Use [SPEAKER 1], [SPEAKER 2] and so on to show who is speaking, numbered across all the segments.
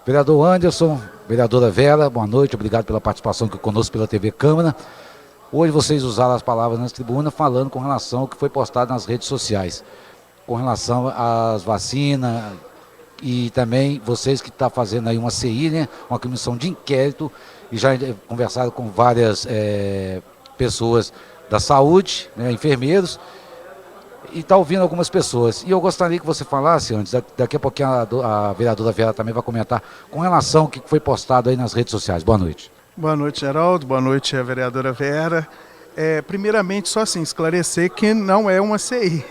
[SPEAKER 1] Vereador Anderson, vereadora Vera, boa noite, obrigado pela participação aqui conosco pela TV Câmara. Hoje vocês usaram as palavras na tribuna falando com relação ao que foi postado nas redes sociais, com relação às vacinas e também vocês que estão fazendo aí uma CI, né, uma comissão de inquérito, e já conversaram com várias pessoas da saúde, né, enfermeiros, e está ouvindo algumas pessoas. E eu gostaria que você falasse antes, daqui a pouquinho a vereadora Vera também vai comentar, com relação ao que foi postado aí nas redes sociais. Boa noite.
[SPEAKER 2] Boa noite, Geraldo. Boa noite, a vereadora Vera. Primeiramente, só assim, esclarecer que não é uma CI,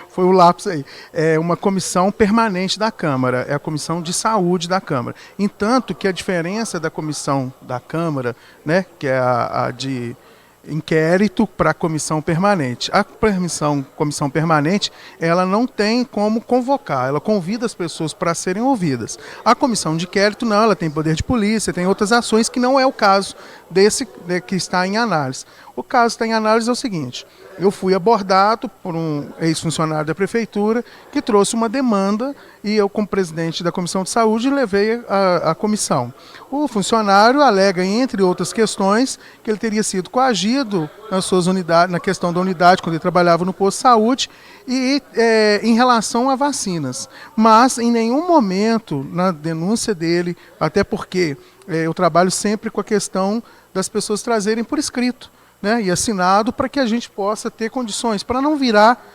[SPEAKER 2] foi o lapso aí. É uma comissão permanente da Câmara, é a Comissão de Saúde da Câmara. Entanto que a diferença da comissão da Câmara, né, que é a de inquérito para a comissão permanente. A comissão permanente, ela não tem como convocar, ela convida as pessoas para serem ouvidas. A comissão de inquérito não, ela tem poder de polícia, tem outras ações que não é o caso desse que está em análise. O caso que está em análise é o seguinte: eu fui abordado por um ex-funcionário da prefeitura que trouxe uma demanda e eu, como presidente da Comissão de Saúde, levei a comissão. O funcionário alega, entre outras questões, que ele teria sido coagido nas suas unidades, na questão da unidade, quando ele trabalhava no posto de saúde, e em relação a vacinas. Mas, em nenhum momento, na denúncia dele, até porque eu trabalho sempre com a questão das pessoas trazerem por escrito, né, e assinado, para que a gente possa ter condições, para não virar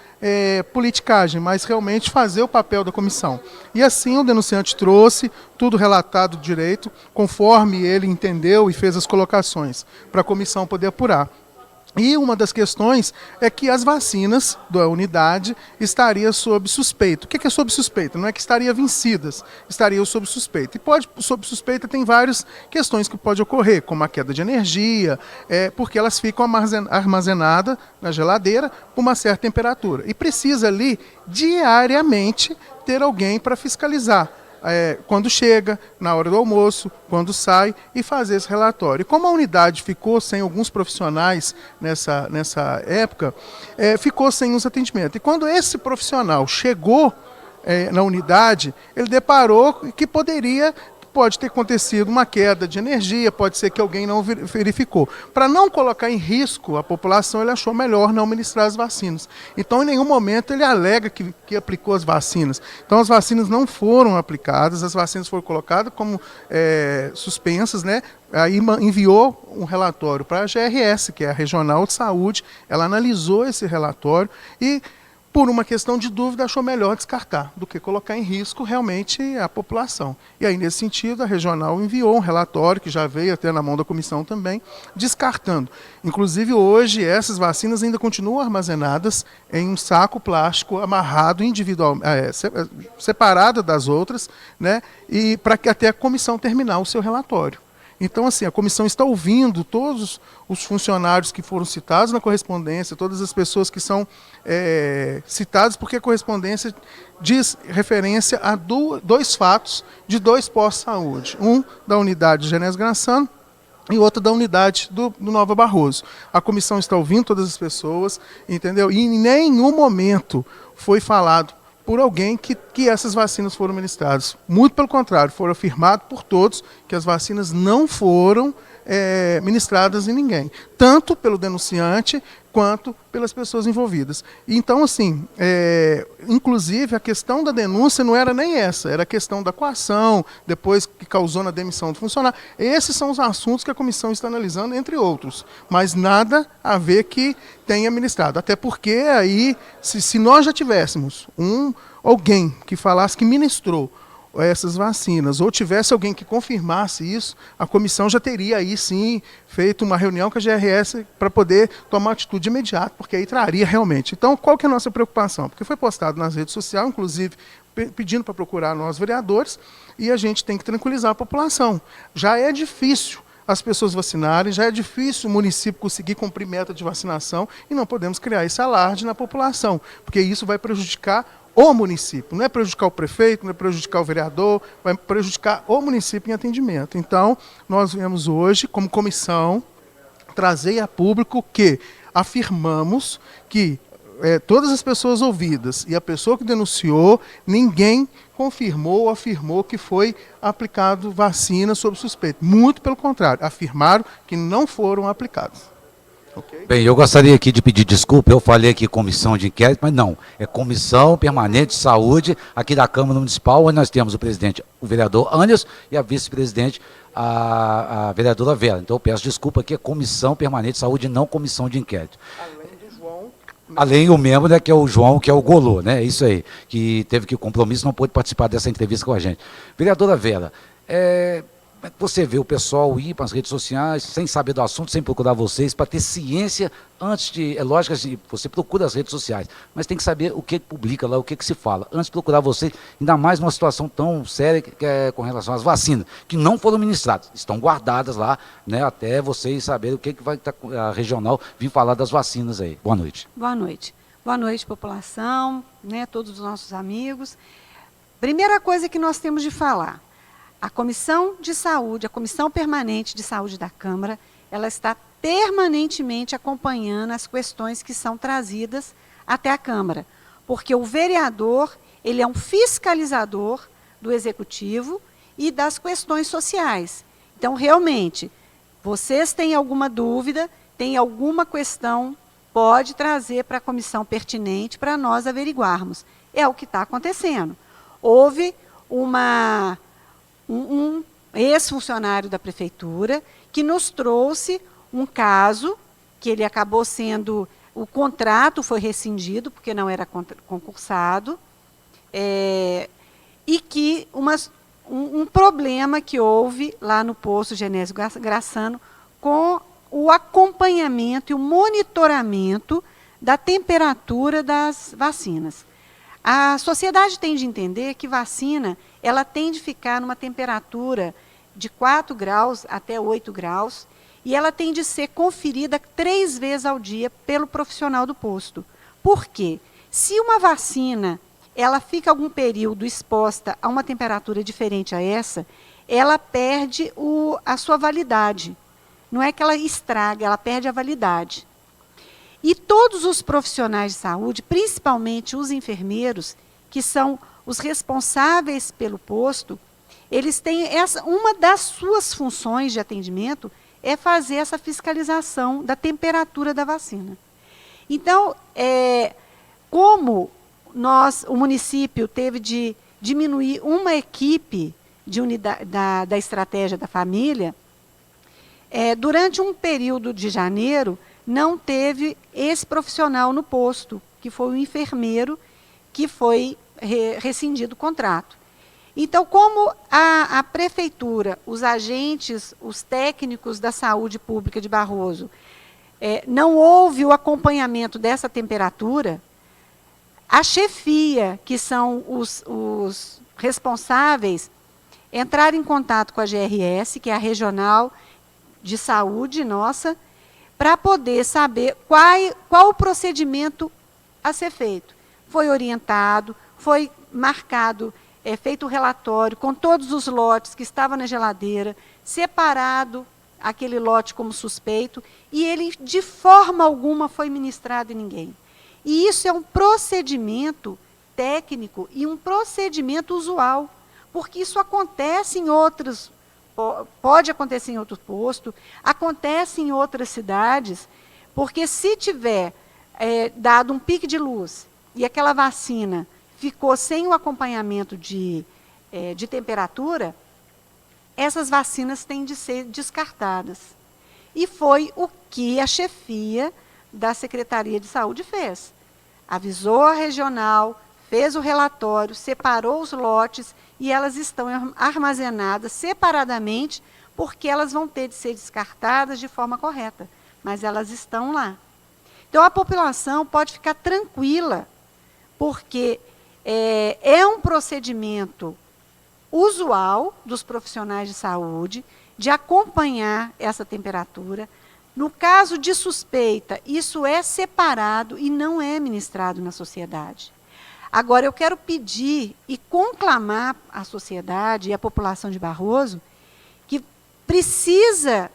[SPEAKER 2] politicagem, mas realmente fazer o papel da comissão. E assim o denunciante trouxe tudo relatado direito, conforme ele entendeu e fez as colocações, para a comissão poder apurar. E uma das questões é que as vacinas da unidade estariam sob suspeita. O que é sob suspeita? Não é que estariam vencidas, estariam sob suspeita. E sob suspeita tem várias questões que podem ocorrer, como a queda de energia, porque elas ficam armazenadas na geladeira por uma certa temperatura. E precisa ali, diariamente, ter alguém para fiscalizar. Quando chega, na hora do almoço, quando sai, e fazer esse relatório. E como a unidade ficou sem alguns profissionais nessa época, ficou sem os atendimentos. E quando esse profissional chegou na unidade, ele deparou que pode ter acontecido uma queda de energia, pode ser que alguém não verificou. Para não colocar em risco a população, ele achou melhor não ministrar as vacinas. Então, em nenhum momento, ele alega que aplicou as vacinas. Então, as vacinas não foram aplicadas, as vacinas foram colocadas como suspensas, né? Aí enviou um relatório para a GRS, que é a Regional de Saúde, ela analisou esse relatório e, por uma questão de dúvida, achou melhor descartar do que colocar em risco realmente a população. E aí, nesse sentido, a regional enviou um relatório, que já veio até na mão da comissão também, descartando. Inclusive, hoje, essas vacinas ainda continuam armazenadas em um saco plástico amarrado separado das outras, né, e para que até a comissão terminar o seu relatório. Então, assim, a comissão está ouvindo todos os funcionários que foram citados na correspondência, todas as pessoas que são citadas, porque a correspondência diz referência a dois fatos de dois postos de saúde. Um da unidade Genésio Graçano e outro da unidade do Nova Barroso. A comissão está ouvindo todas as pessoas, entendeu? E em nenhum momento foi falado por alguém que essas vacinas foram ministradas. Muito pelo contrário, foram afirmado por todos que as vacinas não foram ministradas em ninguém, tanto pelo denunciante quanto pelas pessoas envolvidas. Então, assim, inclusive a questão da denúncia não era nem essa, era a questão da coação, depois que causou na demissão do funcionário. Esses são os assuntos que a comissão está analisando, entre outros, mas nada a ver que tenha ministrado. Até porque aí, se nós já tivéssemos alguém que falasse que ministrou essas vacinas, ou tivesse alguém que confirmasse isso, a comissão já teria aí sim feito uma reunião com a GRS para poder tomar atitude imediata, porque aí traria realmente. Então, qual que é a nossa preocupação? Porque foi postado nas redes sociais, inclusive pedindo para procurar nós vereadores, e a gente tem que tranquilizar a população. Já é difícil as pessoas vacinarem, já é difícil o município conseguir cumprir meta de vacinação, e não podemos criar esse alarde na população, porque isso vai prejudicar o município, não é prejudicar o prefeito, não é prejudicar o vereador, vai prejudicar o município em atendimento. Então, nós viemos hoje, como comissão, trazer a público que afirmamos que todas as pessoas ouvidas e a pessoa que denunciou, ninguém confirmou ou afirmou que foi aplicado vacina sob suspeita. Muito pelo contrário, afirmaram que não foram aplicados. Okay?
[SPEAKER 1] Bem, eu gostaria aqui de pedir desculpa, eu falei aqui comissão de inquérito, mas não, é Comissão Permanente de Saúde aqui da Câmara Municipal, onde nós temos o presidente, o vereador Anderson, e a vice-presidente, a vereadora Vera. Então eu peço desculpa aqui, é Comissão Permanente de Saúde e não Comissão de Inquérito.
[SPEAKER 2] Além do João...
[SPEAKER 1] Além o membro, né, que é o João, que é o Golô, né, isso aí, que teve que compromisso, não pôde participar dessa entrevista com a gente. Vereadora Vera, você vê o pessoal ir para as redes sociais, sem saber do assunto, sem procurar vocês, para ter ciência antes de... É lógico que você procura as redes sociais, mas tem que saber o que publica lá, o que se fala. Antes de procurar vocês, ainda mais numa situação tão séria que é com relação às vacinas, que não foram ministradas, estão guardadas lá, né, até vocês saberem o que vai estar a regional vir falar das vacinas aí. Boa noite.
[SPEAKER 3] Boa noite. Boa noite, população, né, todos os nossos amigos. Primeira coisa que nós temos de falar, a Comissão de Saúde, a Comissão Permanente de Saúde da Câmara, ela está permanentemente acompanhando as questões que são trazidas até a Câmara, porque o vereador, ele é um fiscalizador do Executivo e das questões sociais. Então, realmente, vocês têm alguma dúvida, têm alguma questão, pode trazer para a comissão pertinente para nós averiguarmos. É o que está acontecendo. Houve um ex-funcionário da prefeitura que nos trouxe um caso que ele acabou sendo, o contrato foi rescindido porque não era concursado, e que um problema que houve lá no posto Genésio Graçano com o acompanhamento e o monitoramento da temperatura das vacinas. A sociedade tem de entender que vacina, ela tem de ficar numa temperatura de 4 graus até 8 graus, e ela tem de ser conferida 3 vezes ao dia pelo profissional do posto. Por quê? Se uma vacina, ela fica algum período exposta a uma temperatura diferente a essa, ela perde a sua validade. Não é que ela estraga, ela perde a validade. E todos os profissionais de saúde, principalmente os enfermeiros, que são os responsáveis pelo posto, eles têm uma das suas funções de atendimento é fazer essa fiscalização da temperatura da vacina. Então, como o município teve de diminuir uma equipe de unidade da estratégia da família, durante um período de janeiro, não teve esse profissional no posto, que foi o enfermeiro que foi rescindido o contrato. Então, como a prefeitura, os agentes, os técnicos da saúde pública de Barroso, não houve o acompanhamento dessa temperatura, a chefia, que são os responsáveis, entraram em contato com a GRS, que é a regional de saúde nossa, para poder saber qual o procedimento a ser feito. Foi orientado, foi marcado, feito o relatório com todos os lotes que estavam na geladeira, separado aquele lote como suspeito, e ele de forma alguma foi ministrado em ninguém. E isso é um procedimento técnico e um procedimento usual, porque isso acontece em outros, pode acontecer em outro posto, acontece em outras cidades, porque se tiver dado um pique de luz e aquela vacina ficou sem o acompanhamento de temperatura, essas vacinas têm de ser descartadas. E foi o que a chefia da Secretaria de Saúde fez. Avisou a regional, fez o relatório, separou os lotes e elas estão armazenadas separadamente porque elas vão ter de ser descartadas de forma correta, mas elas estão lá. Então a população pode ficar tranquila, porque é um procedimento usual dos profissionais de saúde de acompanhar essa temperatura. No caso de suspeita, isso é separado e não é ministrado na sociedade. Agora, eu quero pedir e conclamar a sociedade e a população de Barroso que precisa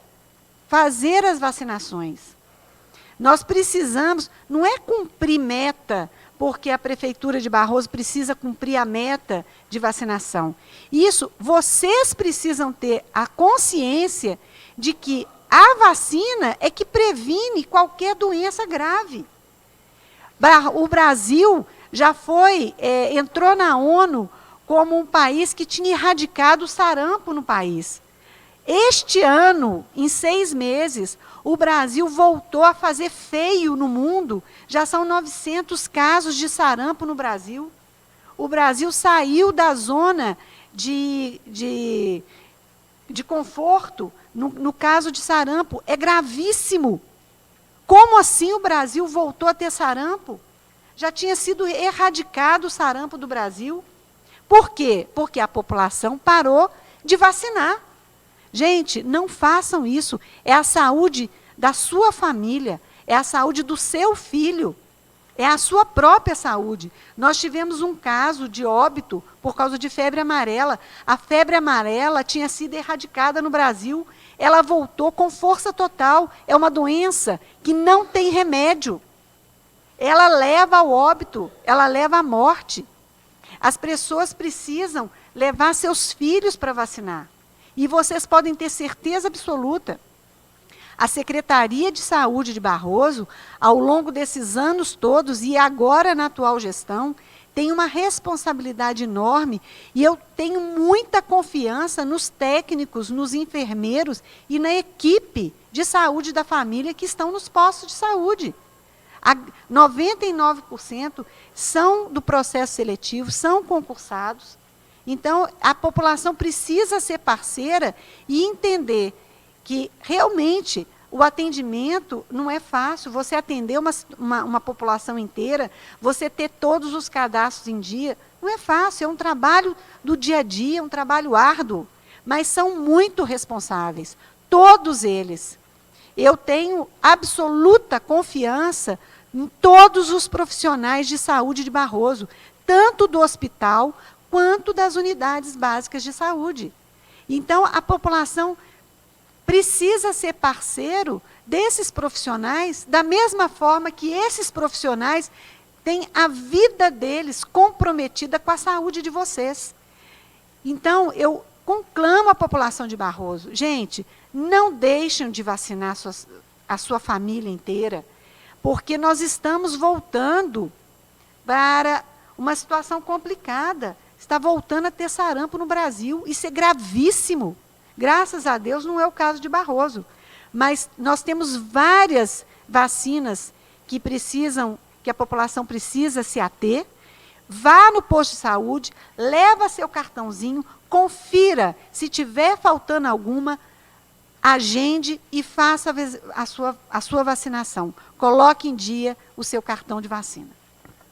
[SPEAKER 3] fazer as vacinações. Nós precisamos, não é cumprir meta, porque a Prefeitura de Barroso precisa cumprir a meta de vacinação. Isso, vocês precisam ter a consciência de que a vacina é que previne qualquer doença grave. O Brasil já entrou na ONU como um país que tinha erradicado o sarampo no país. Este ano, em 6 meses, o Brasil voltou a fazer feio no mundo. Já são 900 casos de sarampo no Brasil. O Brasil saiu da zona de conforto no caso de sarampo. É gravíssimo. Como assim o Brasil voltou a ter sarampo? Já tinha sido erradicado o sarampo do Brasil. Por quê? Porque a população parou de vacinar. Gente, não façam isso. É a saúde da sua família, é a saúde do seu filho, é a sua própria saúde. Nós tivemos um caso de óbito por causa de febre amarela. A febre amarela tinha sido erradicada no Brasil. Ela voltou com força total. É uma doença que não tem remédio. Ela leva ao óbito, ela leva à morte. As pessoas precisam levar seus filhos para vacinar. E vocês podem ter certeza absoluta, a Secretaria de Saúde de Barroso, ao longo desses anos todos e agora na atual gestão, tem uma responsabilidade enorme e eu tenho muita confiança nos técnicos, nos enfermeiros e na equipe de saúde da família que estão nos postos de saúde. 99% são do processo seletivo, são concursados. Então, a população precisa ser parceira e entender que, realmente, o atendimento não é fácil. Você atender uma população inteira, você ter todos os cadastros em dia, não é fácil. É um trabalho do dia a dia, um trabalho árduo. Mas são muito responsáveis, todos eles. Eu tenho absoluta confiança em todos os profissionais de saúde de Barroso, tanto do hospital quanto das unidades básicas de saúde. Então, a população precisa ser parceiro desses profissionais, da mesma forma que esses profissionais têm a vida deles comprometida com a saúde de vocês. Então, eu conclamo a população de Barroso, gente, não deixem de vacinar a sua família inteira, porque nós estamos voltando para uma situação complicada. Está voltando a ter sarampo no Brasil. Isso é gravíssimo. Graças a Deus não é o caso de Barroso. Mas nós temos várias vacinas que a população precisa se ater. Vá no posto de saúde, leva seu cartãozinho, confira. Se tiver faltando alguma, agende e faça a sua vacinação. Coloque em dia o seu cartão de vacina.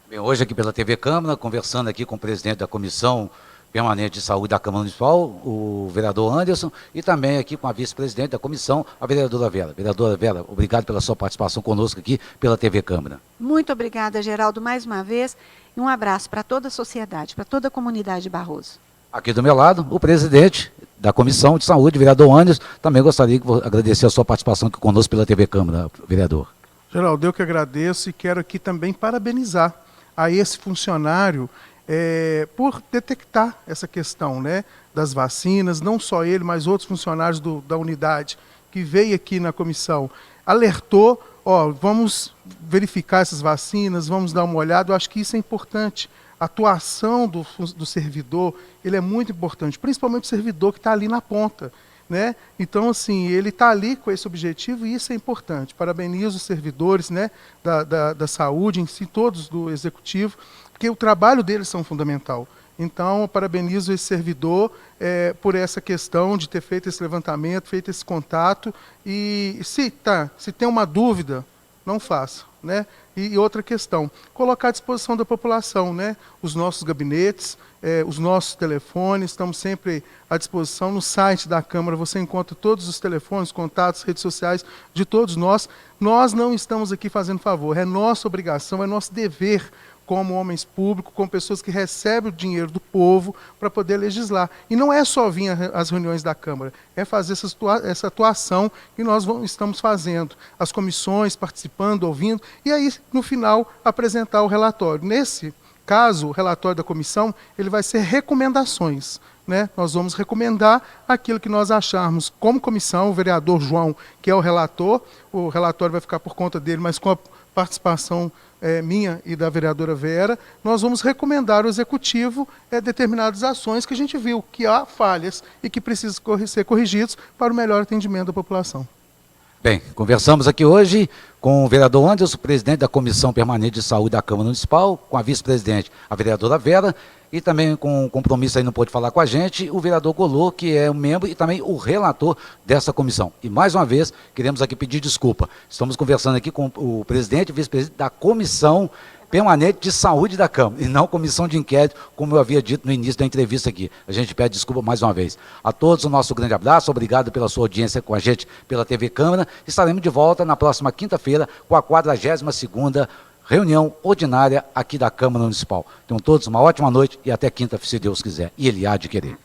[SPEAKER 1] Bem, hoje aqui pela TV Câmara, conversando aqui com o presidente da Comissão Permanente de Saúde da Câmara Municipal, o vereador Anderson, e também aqui com a vice-presidente da comissão, a vereadora Vera. Vereadora Vera, obrigado pela sua participação conosco aqui pela TV Câmara.
[SPEAKER 3] Muito obrigada, Geraldo, mais uma vez, e um abraço para toda a sociedade, para toda a comunidade de Barroso.
[SPEAKER 1] Aqui do meu lado, o presidente da Comissão de Saúde, vereador Anderson, também gostaria de agradecer a sua participação aqui conosco pela TV Câmara, vereador.
[SPEAKER 2] Geraldo, eu que agradeço e quero aqui também parabenizar a esse funcionário por detectar essa questão, né, das vacinas, não só ele, mas outros funcionários da unidade que veio aqui na comissão, alertou, vamos verificar essas vacinas, vamos dar uma olhada. Eu acho que isso é importante. A atuação do servidor, ele é muito importante, principalmente o servidor que está ali na ponta. Né? Então, assim, ele está ali com esse objetivo e isso é importante. Parabenizo os servidores, né, da saúde, em si, todos do executivo, porque o trabalho deles são fundamental. Então, parabenizo esse servidor por essa questão de ter feito esse levantamento, feito esse contato. E se tem uma dúvida, não faça. Né? E outra questão, colocar à disposição da população, né? Os nossos gabinetes, os nossos telefones, estamos sempre à disposição. No site da Câmara você encontra todos os telefones, contatos, redes sociais de todos nós. Nós não estamos aqui fazendo favor, é nossa obrigação, é nosso dever como homens públicos, como pessoas que recebem o dinheiro do povo para poder legislar. E não é só vir às reuniões da Câmara, é fazer essa atuação que nós estamos fazendo. As comissões participando, ouvindo, e aí, no final, apresentar o relatório. Nesse caso, o relatório da comissão, ele vai ser recomendações. Né? Nós vamos recomendar aquilo que nós acharmos como comissão, o vereador João, que é o relatório vai ficar por conta dele, mas com a participação minha e da vereadora Vera, nós vamos recomendar ao executivo determinadas ações que a gente viu que há falhas e que precisam ser corrigidos para o melhor atendimento da população.
[SPEAKER 1] Bem, conversamos aqui hoje com o vereador Anderson, presidente da Comissão Permanente de Saúde da Câmara Municipal, com a vice-presidente, a vereadora Vera, e também com compromisso aí não pôde falar com a gente, o vereador Golô, que é um membro e também o relator dessa comissão. E mais uma vez, queremos aqui pedir desculpa. Estamos conversando aqui com o presidente e vice-presidente da Comissão Permanente de Saúde da Câmara, e não comissão de inquérito, como eu havia dito no início da entrevista aqui. A gente pede desculpa mais uma vez. A todos o nosso grande abraço, obrigado pela sua audiência com a gente pela TV Câmara. Estaremos de volta na próxima quinta-feira com a 42ª reunião ordinária aqui da Câmara Municipal. Tenham todos uma ótima noite e até quinta, se Deus quiser. E Ele há de querer.